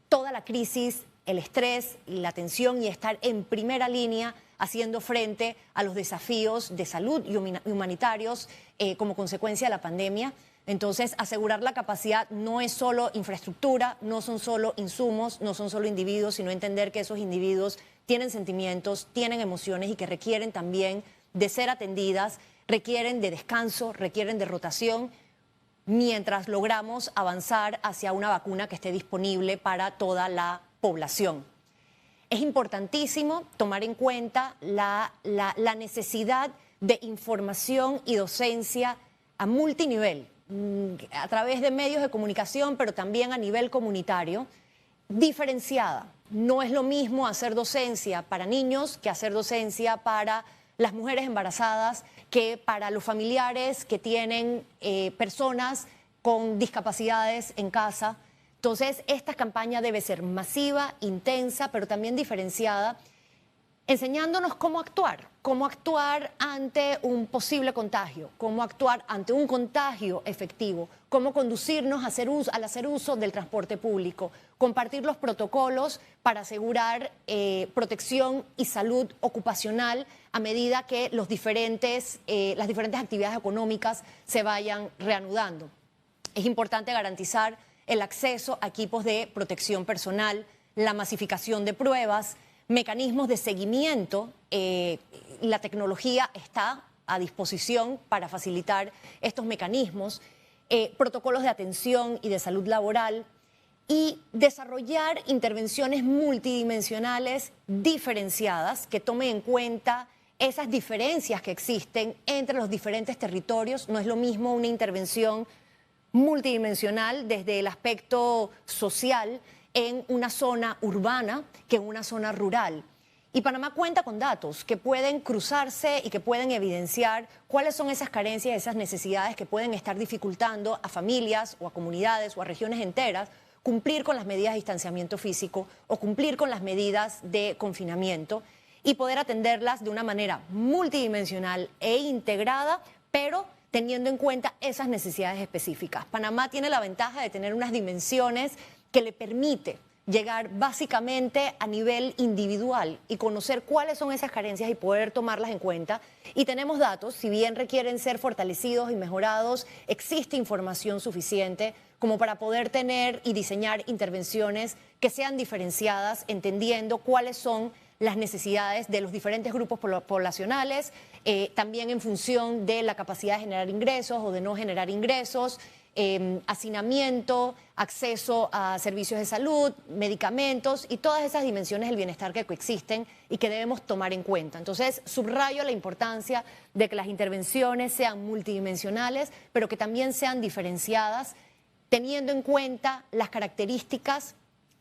toda la crisis, el estrés y la tensión, y estar en primera línea haciendo frente a los desafíos de salud y humanitarios como consecuencia de la pandemia. Entonces, asegurar la capacidad no es solo infraestructura, no son solo insumos, no son solo individuos, sino entender que esos individuos tienen sentimientos, tienen emociones y que requieren también de ser atendidas, requieren de descanso, requieren de rotación, mientras logramos avanzar hacia una vacuna que esté disponible para toda la población. Es importantísimo tomar en cuenta la necesidad de información y docencia a multinivel, a través de medios de comunicación, pero también a nivel comunitario, diferenciada. No es lo mismo hacer docencia para niños que hacer docencia para las mujeres embarazadas, que para los familiares que tienen personas con discapacidades en casa. Entonces, esta campaña debe ser masiva, intensa, pero también diferenciada, enseñándonos cómo actuar ante un posible contagio, cómo actuar ante un contagio efectivo, cómo conducirnos al hacer uso del transporte público, compartir los protocolos para asegurar protección y salud ocupacional a medida que las diferentes actividades económicas se vayan reanudando. Es importante garantizar el acceso a equipos de protección personal, la masificación de pruebas, mecanismos de seguimiento. La tecnología está a disposición para facilitar estos mecanismos, protocolos de atención y de salud laboral, y desarrollar intervenciones multidimensionales diferenciadas que tomen en cuenta esas diferencias que existen entre los diferentes territorios. No es lo mismo una intervención multidimensional desde el aspecto social en una zona urbana que en una zona rural. Y Panamá cuenta con datos que pueden cruzarse y que pueden evidenciar cuáles son esas carencias, esas necesidades que pueden estar dificultando a familias o a comunidades o a regiones enteras cumplir con las medidas de distanciamiento físico o cumplir con las medidas de confinamiento, y poder atenderlas de una manera multidimensional e integrada, pero teniendo en cuenta esas necesidades específicas. Panamá tiene la ventaja de tener unas dimensiones que le permite llegar básicamente a nivel individual y conocer cuáles son esas carencias y poder tomarlas en cuenta. Y tenemos datos, si bien requieren ser fortalecidos y mejorados, existe información suficiente como para poder tener y diseñar intervenciones que sean diferenciadas, entendiendo cuáles son las necesidades de los diferentes grupos poblacionales, también en función de la capacidad de generar ingresos o de no generar ingresos, hacinamiento, acceso a servicios de salud, medicamentos y todas esas dimensiones del bienestar que coexisten y que debemos tomar en cuenta. Entonces, subrayo la importancia de que las intervenciones sean multidimensionales, pero que también sean diferenciadas, teniendo en cuenta las características,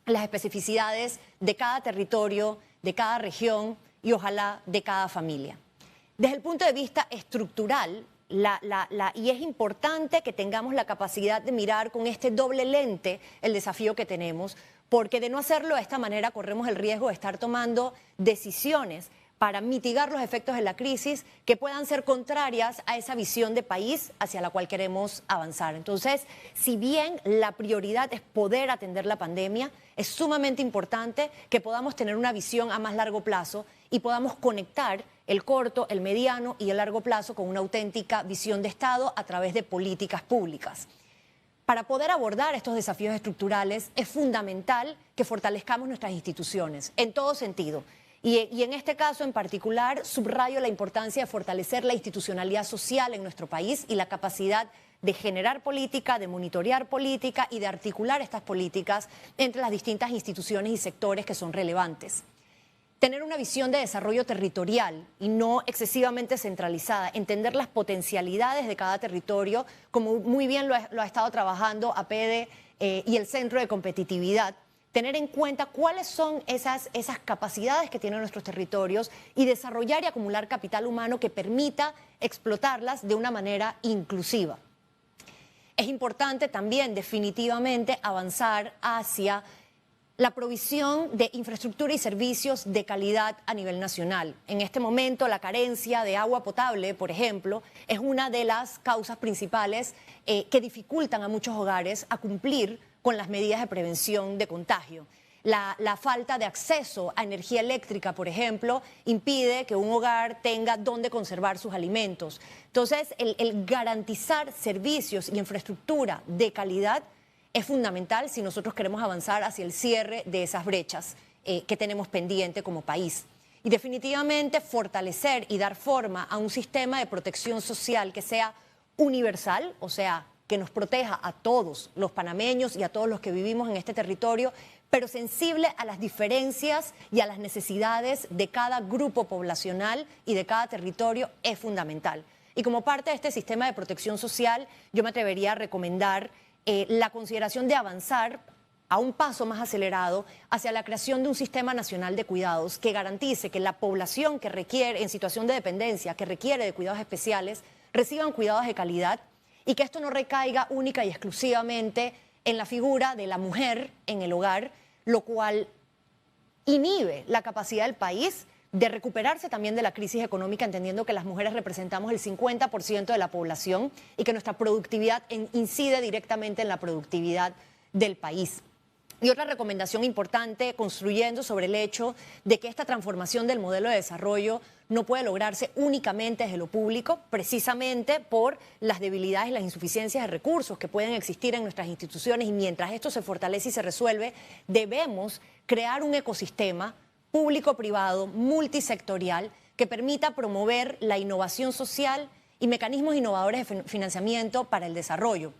las especificidades de cada territorio, de cada región y ojalá de cada familia. Desde el punto de vista estructural, y es importante que tengamos la capacidad de mirar con este doble lente el desafío que tenemos, porque de no hacerlo de esta manera corremos el riesgo de estar tomando decisiones para mitigar los efectos de la crisis que puedan ser contrarias a esa visión de país hacia la cual queremos avanzar. Entonces, si bien la prioridad es poder atender la pandemia, es sumamente importante que podamos tener una visión a más largo plazo y podamos conectar el corto, el mediano y el largo plazo con una auténtica visión de Estado a través de políticas públicas. Para poder abordar estos desafíos estructurales es fundamental que fortalezcamos nuestras instituciones en todo sentido. Y en este caso en particular subrayo la importancia de fortalecer la institucionalidad social en nuestro país y la capacidad de generar política, de monitorear política y de articular estas políticas entre las distintas instituciones y sectores que son relevantes. Tener una visión de desarrollo territorial y no excesivamente centralizada, entender las potencialidades de cada territorio, como muy bien lo ha estado trabajando APEDE y el Centro de Competitividad, tener en cuenta cuáles son esas capacidades que tienen nuestros territorios y desarrollar y acumular capital humano que permita explotarlas de una manera inclusiva. Es importante también definitivamente avanzar hacia la provisión de infraestructura y servicios de calidad a nivel nacional. En este momento, la carencia de agua potable, por ejemplo, es una de las causas principales que dificultan a muchos hogares a cumplir con las medidas de prevención de contagio. La falta de acceso a energía eléctrica, por ejemplo, impide que un hogar tenga dónde conservar sus alimentos. Entonces, el garantizar servicios y infraestructura de calidad es fundamental si nosotros queremos avanzar hacia el cierre de esas brechas que tenemos pendiente como país. Y definitivamente fortalecer y dar forma a un sistema de protección social que sea universal, o sea, que nos proteja a todos los panameños y a todos los que vivimos en este territorio, pero sensible a las diferencias y a las necesidades de cada grupo poblacional y de cada territorio es fundamental. Y como parte de este sistema de protección social, yo me atrevería a recomendar la consideración de avanzar a un paso más acelerado hacia la creación de un sistema nacional de cuidados que garantice que la población que requiere, en situación de dependencia, que requiere de cuidados especiales, reciban cuidados de calidad y que esto no recaiga única y exclusivamente en la figura de la mujer en el hogar, lo cual inhibe la capacidad del país de recuperarse también de la crisis económica, entendiendo que las mujeres representamos el 50% de la población y que nuestra productividad incide directamente en la productividad del país. Y otra recomendación importante, construyendo sobre el hecho de que esta transformación del modelo de desarrollo no puede lograrse únicamente desde lo público, precisamente por las debilidades y las insuficiencias de recursos que pueden existir en nuestras instituciones, y mientras esto se fortalece y se resuelve, debemos crear un ecosistema público-privado, multisectorial, que permita promover la innovación social y mecanismos innovadores de financiamiento para el desarrollo.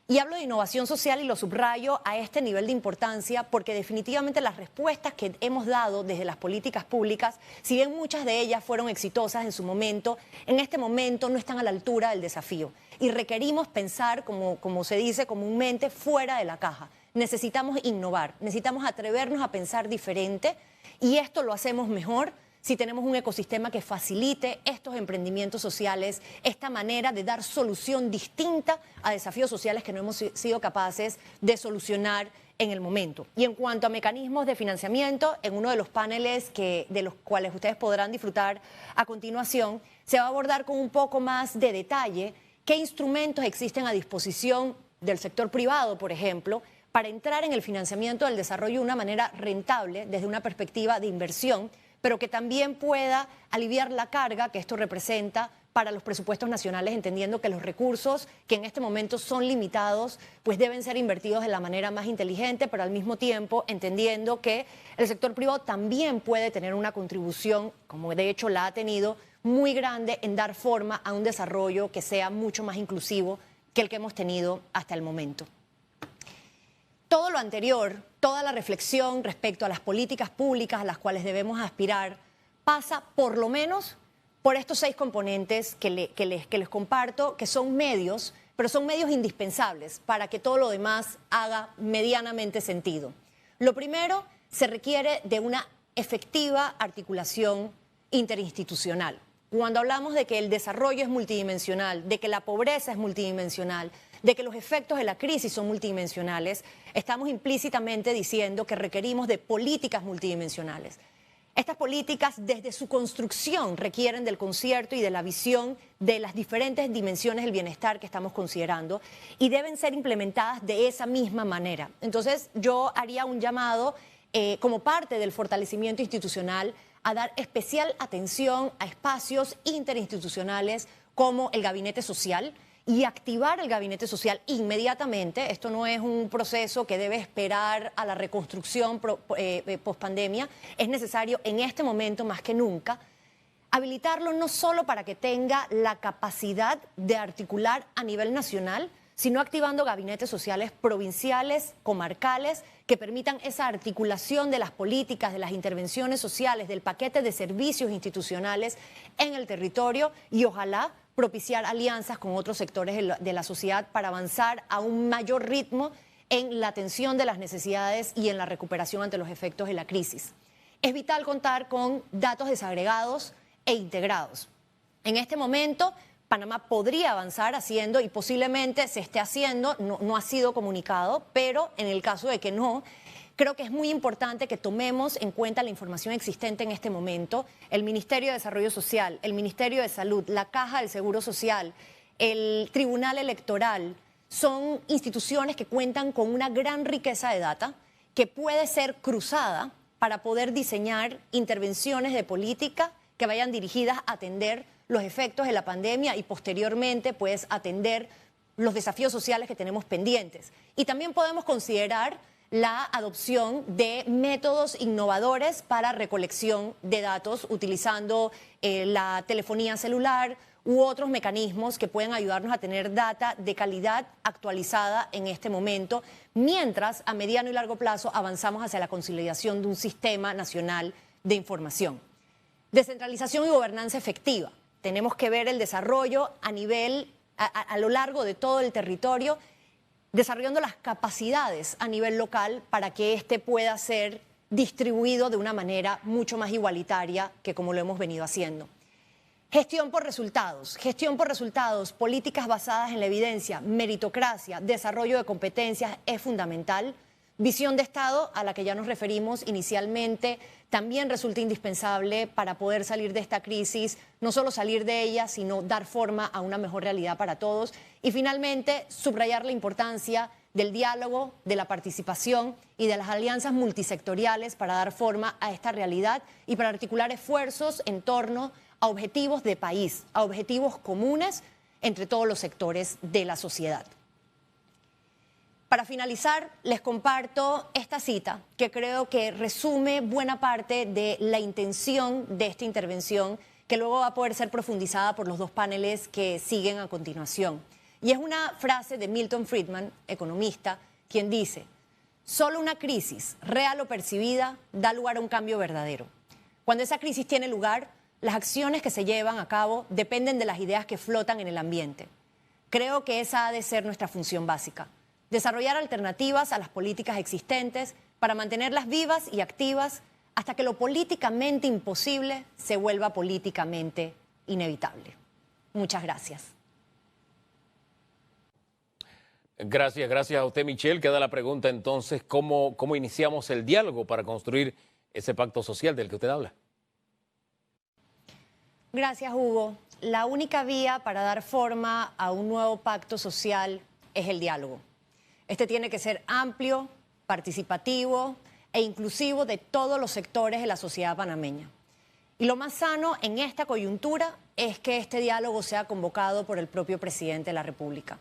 Y hablo de innovación social y lo subrayo a este nivel de importancia porque definitivamente las respuestas que hemos dado desde las políticas públicas, si bien muchas de ellas fueron exitosas en su momento, en este momento no están a la altura del desafío y requerimos pensar, como se dice comúnmente, fuera de la caja. Necesitamos innovar, necesitamos atrevernos a pensar diferente y esto lo hacemos mejor si tenemos un ecosistema que facilite estos emprendimientos sociales, esta manera de dar solución distinta a desafíos sociales que no hemos sido capaces de solucionar en el momento. Y en cuanto a mecanismos de financiamiento, en uno de los paneles de los cuales ustedes podrán disfrutar a continuación, se va a abordar con un poco más de detalle qué instrumentos existen a disposición del sector privado, por ejemplo, para entrar en el financiamiento del desarrollo de una manera rentable desde una perspectiva de inversión, pero que también pueda aliviar la carga que esto representa para los presupuestos nacionales, entendiendo que los recursos que en este momento son limitados, pues deben ser invertidos de la manera más inteligente, pero al mismo tiempo entendiendo que el sector privado también puede tener una contribución, como de hecho la ha tenido, muy grande en dar forma a un desarrollo que sea mucho más inclusivo que el que hemos tenido hasta el momento. Todo lo anterior, toda la reflexión respecto a las políticas públicas a las cuales debemos aspirar, pasa por lo menos por estos 6 componentes que les comparto, que son medios, pero son medios indispensables para que todo lo demás haga medianamente sentido. Lo primero, se requiere de una efectiva articulación interinstitucional. Cuando hablamos de que el desarrollo es multidimensional, de que la pobreza es multidimensional, de que los efectos de la crisis son multidimensionales, estamos implícitamente diciendo que requerimos de políticas multidimensionales. Estas políticas, desde su construcción, requieren del concierto y de la visión de las diferentes dimensiones del bienestar que estamos considerando y deben ser implementadas de esa misma manera. Entonces, yo haría un llamado como parte del fortalecimiento institucional a dar especial atención a espacios interinstitucionales como el Gabinete Social y activar el Gabinete Social inmediatamente. Esto no es un proceso que debe esperar a la reconstrucción pospandemia. Es necesario en este momento más que nunca habilitarlo no solo para que tenga la capacidad de articular a nivel nacional, sino activando gabinetes sociales provinciales, comarcales, que permitan esa articulación de las políticas, de las intervenciones sociales, del paquete de servicios institucionales en el territorio y ojalá propiciar alianzas con otros sectores de la sociedad para avanzar a un mayor ritmo en la atención de las necesidades y en la recuperación ante los efectos de la crisis. Es vital contar con datos desagregados e integrados. En este momento, Panamá podría avanzar haciendo, y posiblemente se esté haciendo, no ha sido comunicado, pero en el caso de que no, creo que es muy importante que tomemos en cuenta la información existente en este momento. El Ministerio de Desarrollo Social, el Ministerio de Salud, la Caja del Seguro Social, el Tribunal Electoral, son instituciones que cuentan con una gran riqueza de data que puede ser cruzada para poder diseñar intervenciones de política que vayan dirigidas a atender los efectos de la pandemia y posteriormente pues atender los desafíos sociales que tenemos pendientes. Y también podemos considerar la adopción de métodos innovadores para recolección de datos utilizando la telefonía celular u otros mecanismos que pueden ayudarnos a tener data de calidad actualizada en este momento, mientras a mediano y largo plazo avanzamos hacia la consolidación de un sistema nacional de información. Descentralización y gobernanza efectiva. Tenemos que ver el desarrollo a lo largo de todo el territorio, desarrollando las capacidades a nivel local para que éste pueda ser distribuido de una manera mucho más igualitaria que como lo hemos venido haciendo. Gestión por resultados, políticas basadas en la evidencia, meritocracia, desarrollo de competencias es fundamental. Visión de Estado, a la que ya nos referimos inicialmente, también resulta indispensable para poder salir de esta crisis, no solo salir de ella, sino dar forma a una mejor realidad para todos. Y finalmente, subrayar la importancia del diálogo, de la participación y de las alianzas multisectoriales para dar forma a esta realidad y para articular esfuerzos en torno a objetivos de país, a objetivos comunes entre todos los sectores de la sociedad. Para finalizar, les comparto esta cita que creo que resume buena parte de la intención de esta intervención, que luego va a poder ser profundizada por los dos paneles que siguen a continuación. Y es una frase de Milton Friedman, economista, quien dice: solo una crisis, real o percibida, da lugar a un cambio verdadero. Cuando esa crisis tiene lugar, las acciones que se llevan a cabo dependen de las ideas que flotan en el ambiente. Creo que esa ha de ser nuestra función básica. Desarrollar alternativas a las políticas existentes para mantenerlas vivas y activas hasta que lo políticamente imposible se vuelva políticamente inevitable. Muchas gracias. Gracias a usted, Michelle. Queda la pregunta entonces, ¿cómo iniciamos el diálogo para construir ese pacto social del que usted habla? Gracias, Hugo. La única vía para dar forma a un nuevo pacto social es el diálogo. Este tiene que ser amplio, participativo e inclusivo de todos los sectores de la sociedad panameña. Y lo más sano en esta coyuntura es que este diálogo sea convocado por el propio presidente de la República.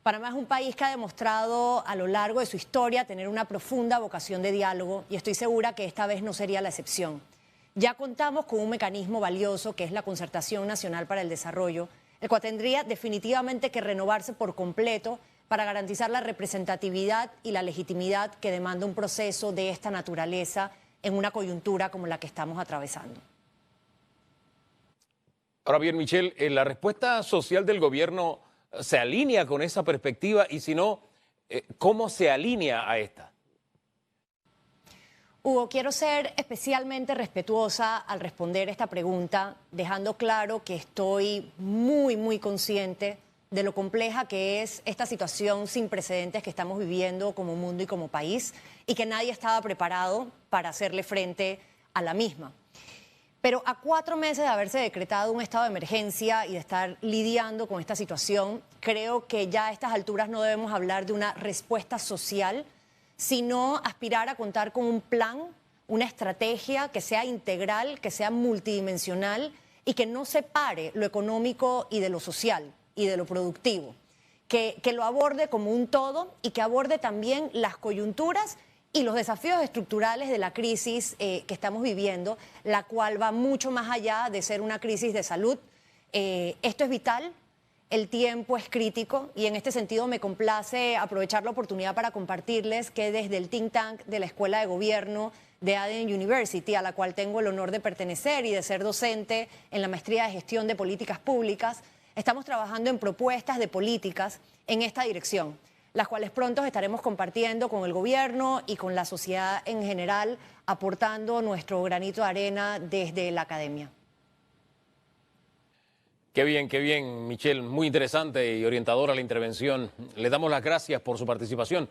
Panamá es un país que ha demostrado a lo largo de su historia tener una profunda vocación de diálogo y estoy segura que esta vez no sería la excepción. Ya contamos con un mecanismo valioso que es la Concertación Nacional para el Desarrollo, el cual tendría definitivamente que renovarse por completo para garantizar la representatividad y la legitimidad que demanda un proceso de esta naturaleza en una coyuntura como la que estamos atravesando. Ahora bien, Michelle, ¿la respuesta social del gobierno se alinea con esa perspectiva? Y si no, ¿cómo se alinea a esta? Hugo, quiero ser especialmente respetuosa al responder esta pregunta, dejando claro que estoy muy consciente de lo compleja que es esta situación sin precedentes que estamos viviendo como mundo y como país, y que nadie estaba preparado para hacerle frente a la misma. Pero a 4 meses de haberse decretado un estado de emergencia y de estar lidiando con esta situación, creo que ya a estas alturas no debemos hablar de una respuesta social, sino aspirar a contar con un plan, una estrategia que sea integral, que sea multidimensional y que no separe lo económico y de lo social y de lo productivo, que lo aborde como un todo y que aborde también las coyunturas y los desafíos estructurales de la crisis que estamos viviendo, la cual va mucho más allá de ser una crisis de salud. Esto es vital, el tiempo es crítico y en este sentido me complace aprovechar la oportunidad para compartirles que desde el think tank de la Escuela de Gobierno de Aden University, a la cual tengo el honor de pertenecer y de ser docente en la maestría de Gestión de Políticas Públicas, estamos trabajando en propuestas de políticas en esta dirección, las cuales pronto estaremos compartiendo con el gobierno y con la sociedad en general, aportando nuestro granito de arena desde la academia. Qué bien, Michelle. Muy interesante y orientadora la intervención. Le damos las gracias por su participación.